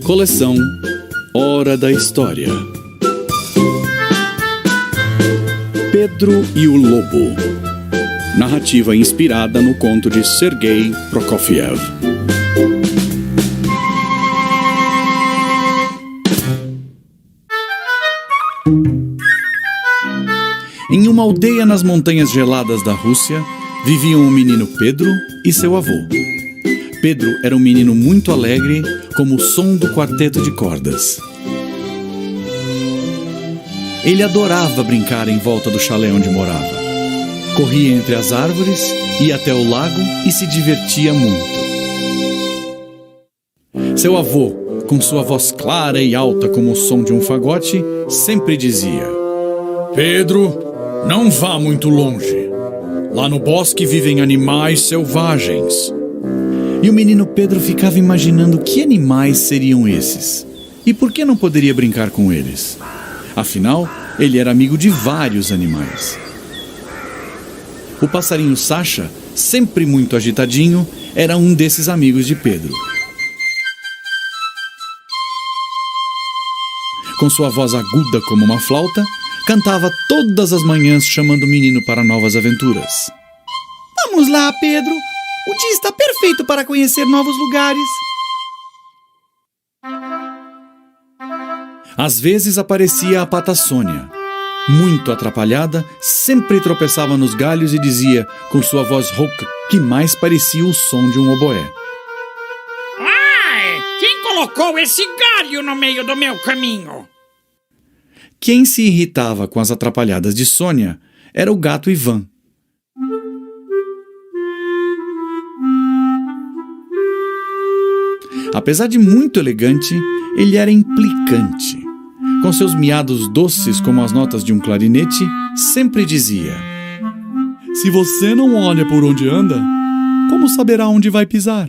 Coleção Hora da História. Pedro e o Lobo. Narrativa inspirada no conto de Sergei Prokofiev. Em uma aldeia nas montanhas geladas da Rússia, viviam o menino Pedro e seu avô. Pedro era um menino muito alegre, como o som do quarteto de cordas. Ele adorava brincar em volta do chalé onde morava. Corria entre as árvores, ia até o lago e se divertia muito. Seu avô, com sua voz clara e alta como o som de um fagote, sempre dizia: "Pedro, não vá muito longe. Lá no bosque vivem animais selvagens." E o menino Pedro ficava imaginando que animais seriam esses. E por que não poderia brincar com eles? Afinal, ele era amigo de vários animais. O passarinho Sasha, sempre muito agitadinho, era um desses amigos de Pedro. Com sua voz aguda como uma flauta, cantava todas as manhãs chamando o menino para novas aventuras. Vamos lá, Pedro! O dia está perfeito para conhecer novos lugares. Às vezes aparecia a pata Sônia. Muito atrapalhada, sempre tropeçava nos galhos e dizia, com sua voz rouca, que mais parecia o som de um oboé: "Ai, quem colocou esse galho no meio do meu caminho?" Quem se irritava com as atrapalhadas de Sônia era o gato Ivan. Apesar de muito elegante, ele era implicante. Com seus miados doces como as notas de um clarinete, sempre dizia: "Se você não olha por onde anda, como saberá onde vai pisar?"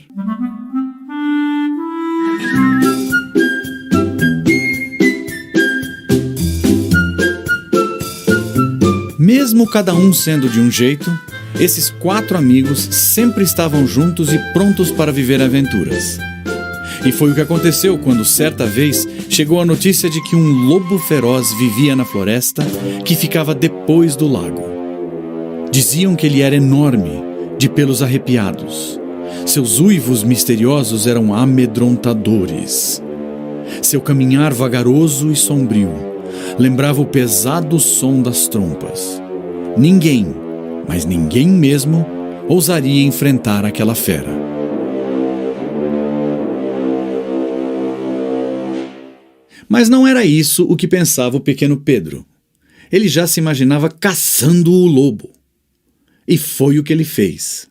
Mesmo cada um sendo de um jeito, esses 4 amigos sempre estavam juntos e prontos para viver aventuras. E foi o que aconteceu quando, certa vez, chegou a notícia de que um lobo feroz vivia na floresta que ficava depois do lago. Diziam que ele era enorme, de pelos arrepiados. Seus uivos misteriosos eram amedrontadores. Seu caminhar vagaroso e sombrio lembrava o pesado som das trompas. Ninguém, mas ninguém mesmo, ousaria enfrentar aquela fera. Mas não era isso o que pensava o pequeno Pedro. Ele já se imaginava caçando o lobo. E foi o que ele fez.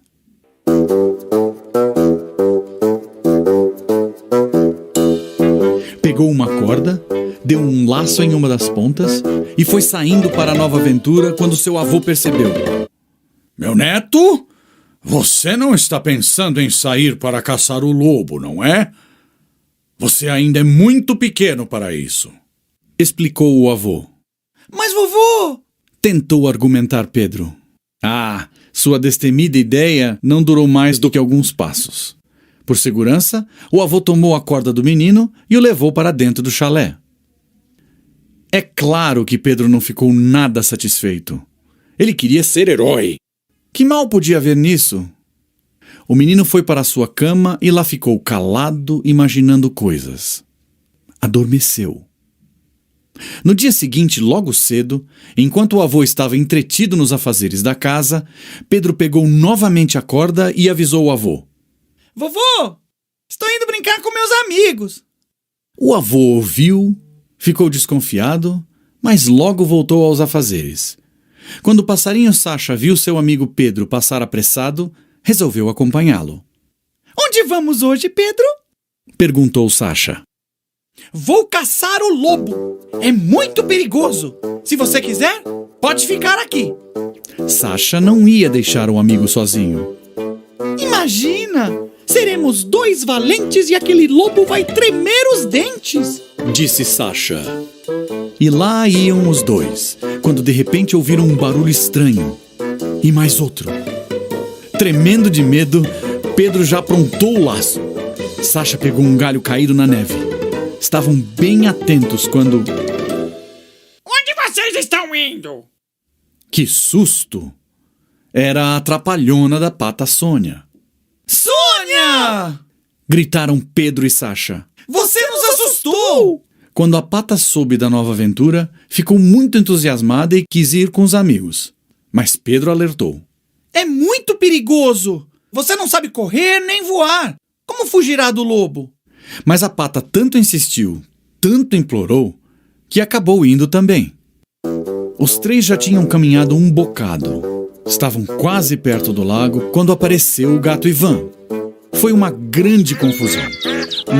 Pegou uma corda, deu um laço em uma das pontas e foi saindo para a nova aventura quando seu avô percebeu. "Meu neto, você não está pensando em sair para caçar o lobo, não é? Você ainda é muito pequeno para isso", explicou o avô. "Mas, vovô!" tentou argumentar Pedro. Sua destemida ideia não durou mais do que alguns passos. Por segurança, o avô tomou a corda do menino e o levou para dentro do chalé. É claro que Pedro não ficou nada satisfeito. Ele queria ser herói. Que mal podia haver nisso? O menino foi para sua cama e lá ficou calado, imaginando coisas. Adormeceu. No dia seguinte, logo cedo, enquanto o avô estava entretido nos afazeres da casa, Pedro pegou novamente a corda e avisou o avô. "Vovô, estou indo brincar com meus amigos." O avô ouviu, ficou desconfiado, mas logo voltou aos afazeres. Quando o passarinho Sasha viu seu amigo Pedro passar apressado, resolveu acompanhá-lo. "Onde vamos hoje, Pedro?" perguntou Sasha. "Vou caçar o lobo. É muito perigoso. Se você quiser, pode ficar aqui." Sasha não ia deixar o amigo sozinho. "Imagina! Seremos 2 valentes e aquele lobo vai tremer os dentes!" disse Sasha. E lá iam os dois, quando de repente ouviram um barulho estranho. E mais outro. Tremendo de medo, Pedro já aprontou o laço. Sasha pegou um galho caído na neve. Estavam bem atentos quando... Onde vocês estão indo? Que susto! Era a trapalhona da Pata Sônia. Sônia! Gritaram Pedro e Sasha. Você nos assustou! Quando a Pata soube da nova aventura, ficou muito entusiasmada e quis ir com os amigos. Mas Pedro alertou. É muito perigoso! Você não sabe correr nem voar! Como fugirá do lobo? Mas a Pata tanto insistiu, tanto implorou, que acabou indo também. Os três já tinham caminhado um bocado. Estavam quase perto do lago quando apareceu o gato Ivan. Foi uma grande confusão.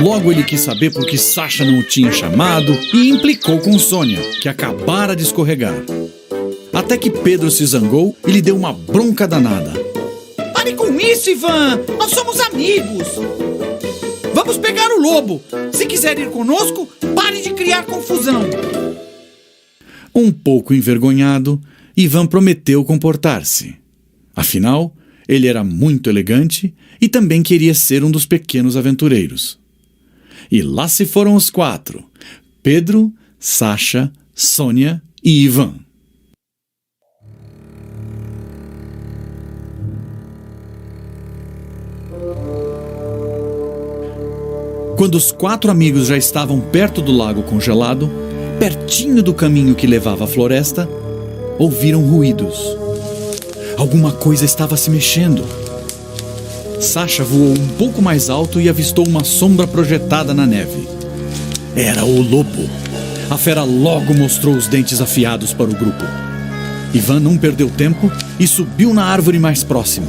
Logo ele quis saber por que Sasha não o tinha chamado e implicou com Sônia, que acabara de escorregar. Até que Pedro se zangou e lhe deu uma bronca danada. Pare com isso, Ivan! Nós somos amigos! Vamos pegar o lobo! Se quiser ir conosco, pare de criar confusão! Um pouco envergonhado, Ivan prometeu comportar-se. Afinal, ele era muito elegante e também queria ser um dos pequenos aventureiros. E lá se foram os quatro: Pedro, Sasha, Sônia e Ivan. Quando os quatro amigos já estavam perto do lago congelado, pertinho do caminho que levava à floresta, ouviram ruídos. Alguma coisa estava se mexendo. Sasha voou um pouco mais alto e avistou uma sombra projetada na neve. Era o lobo. A fera logo mostrou os dentes afiados para o grupo. Ivan não perdeu tempo e subiu na árvore mais próxima.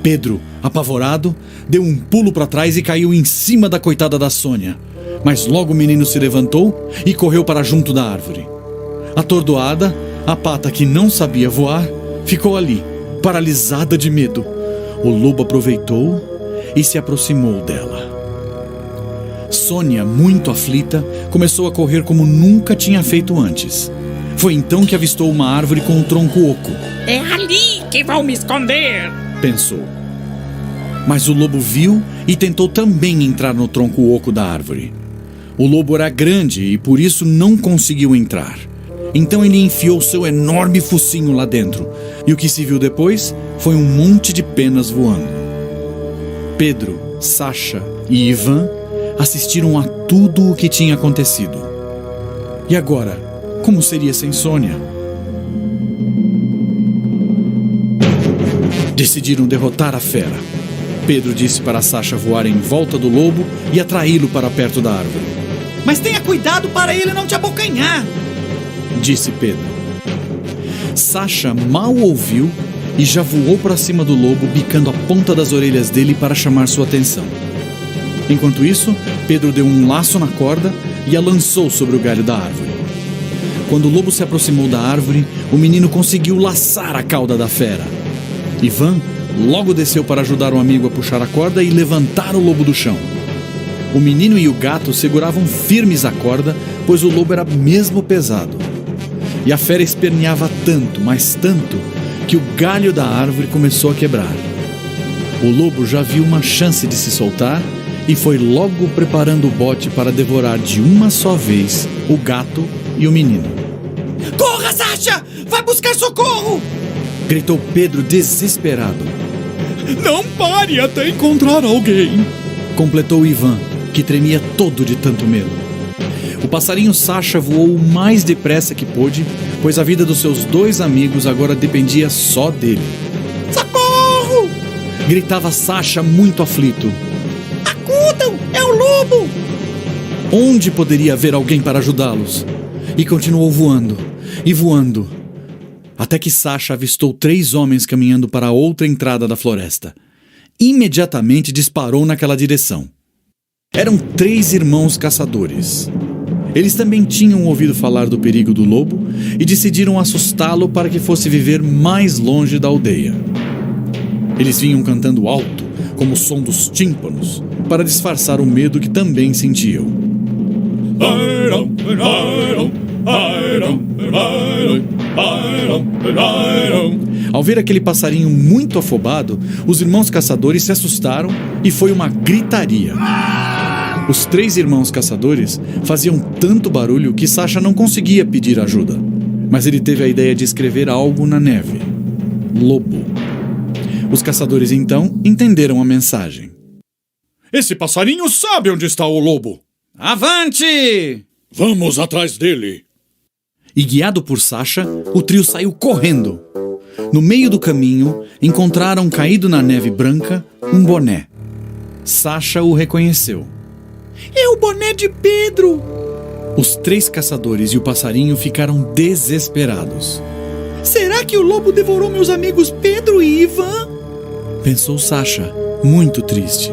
Pedro, apavorado, deu um pulo para trás e caiu em cima da coitada da Sônia. Mas logo o menino se levantou e correu para junto da árvore. Atordoada, a Pata, que não sabia voar, ficou ali, paralisada de medo. O lobo aproveitou e se aproximou dela. Sônia, muito aflita, começou a correr como nunca tinha feito antes. Foi então que avistou uma árvore com um tronco oco. É ali que vão me esconder! Pensou. Mas o lobo viu e tentou também entrar no tronco oco da árvore. O lobo era grande e por isso não conseguiu entrar. Então ele enfiou seu enorme focinho lá dentro, e o que se viu depois foi um monte de penas voando. Pedro, Sasha e Ivan assistiram a tudo o que tinha acontecido. E agora, como seria sem Sônia? Decidiram derrotar a fera. Pedro disse para Sasha voar em volta do lobo e atraí-lo para perto da árvore. Mas tenha cuidado para ele não te abocanhar! Disse Pedro. Sasha mal ouviu e já voou para cima do lobo, bicando a ponta das orelhas dele para chamar sua atenção. Enquanto isso, Pedro deu um laço na corda e a lançou sobre o galho da árvore. Quando o lobo se aproximou da árvore, o menino conseguiu laçar a cauda da fera. Ivan logo desceu para ajudar o amigo a puxar a corda e levantar o lobo do chão. O menino e o gato seguravam firmes a corda, pois o lobo era mesmo pesado. E a fera esperneava tanto, mas tanto, que o galho da árvore começou a quebrar. O lobo já viu uma chance de se soltar e foi logo preparando o bote para devorar de uma só vez o gato e o menino. Corra, Sasha! Vai buscar socorro! Gritou Pedro desesperado. Não pare até encontrar alguém! Completou Ivan, que tremia todo de tanto medo. O passarinho Sasha voou o mais depressa que pôde, pois a vida dos seus dois amigos agora dependia só dele. Socorro! Gritava Sasha muito aflito. Acudam! É o lobo! Onde poderia haver alguém para ajudá-los? E continuou voando, e voando, até que Sasha avistou 3 homens caminhando para a outra entrada da floresta. Imediatamente disparou naquela direção. Eram 3 irmãos caçadores. Eles também tinham ouvido falar do perigo do lobo e decidiram assustá-lo para que fosse viver mais longe da aldeia. Eles vinham cantando alto, como o som dos tímpanos, para disfarçar o medo que também sentiam. Ao ver aquele passarinho muito afobado, os irmãos caçadores se assustaram e foi uma gritaria. Os 3 irmãos caçadores faziam tanto barulho que Sasha não conseguia pedir ajuda. Mas ele teve a ideia de escrever algo na neve. Lobo. Os caçadores então entenderam a mensagem. Esse passarinho sabe onde está o lobo. Avante! Vamos atrás dele. E guiado por Sasha, o trio saiu correndo. No meio do caminho, encontraram caído na neve branca um boné. Sasha o reconheceu. É o boné de Pedro! Os 3 caçadores e o passarinho ficaram desesperados. Será que o lobo devorou meus amigos Pedro e Ivan? Pensou Sasha, muito triste.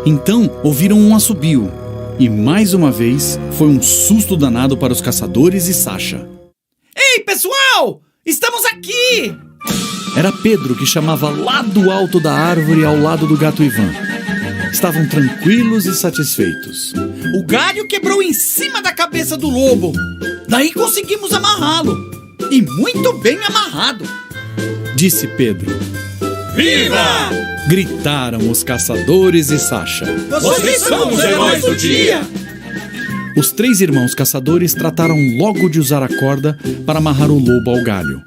Então ouviram um assobio, e mais uma vez foi um susto danado para os caçadores e Sasha. Ei, pessoal! Estamos aqui! Era Pedro que chamava lá do alto da árvore ao lado do gato Ivan. Estavam tranquilos e satisfeitos. O galho quebrou em cima da cabeça do lobo. Daí conseguimos amarrá-lo. E muito bem amarrado, disse Pedro. Viva! Gritaram os caçadores e Sasha. Vocês são os heróis do dia! Os 3 irmãos caçadores trataram logo de usar a corda para amarrar o lobo ao galho.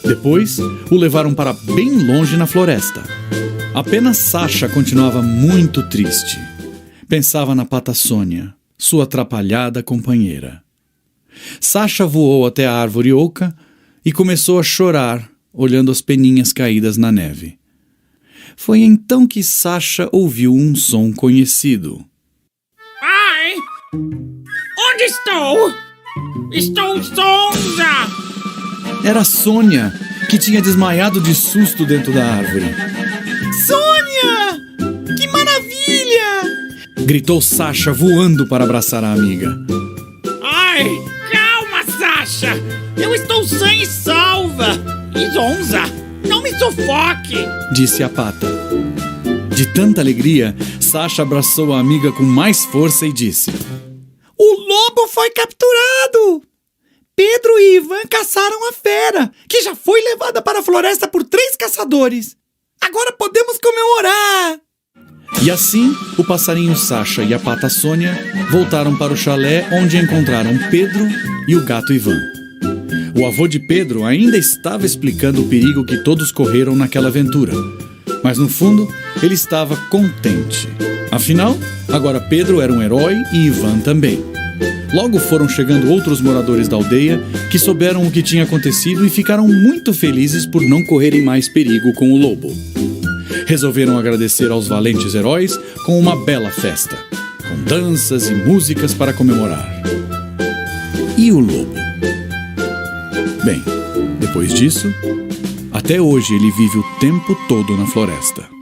Depois, o levaram para bem longe na floresta. Apenas Sasha continuava muito triste. Pensava na pata Sônia, sua atrapalhada companheira. Sasha voou até a árvore oca e começou a chorar, olhando as peninhas caídas na neve. Foi então que Sasha ouviu um som conhecido. Ai! Onde estou? Estou zonza! Era Sônia, que tinha desmaiado de susto dentro da árvore. Sônia! Que maravilha! Gritou Sasha, voando para abraçar a amiga. Ai! Calma, Sasha! Eu estou sã e salva! E zonza! Não me sufoque! Disse a pata. De tanta alegria, Sasha abraçou a amiga com mais força e disse: O lobo foi capturado! Pedro e Ivan caçaram a fera, que já foi levada para a floresta por 3 caçadores. Agora podemos comemorar! E assim, o passarinho Sasha e a pata Sônia voltaram para o chalé onde encontraram Pedro e o gato Ivan. O avô de Pedro ainda estava explicando o perigo que todos correram naquela aventura. Mas no fundo, ele estava contente. Afinal, agora Pedro era um herói e Ivan também. Logo foram chegando outros moradores da aldeia que souberam o que tinha acontecido e ficaram muito felizes por não correrem mais perigo com o lobo. Resolveram agradecer aos valentes heróis com uma bela festa, com danças e músicas para comemorar. E o lobo? Bem, depois disso, até hoje ele vive o tempo todo na floresta.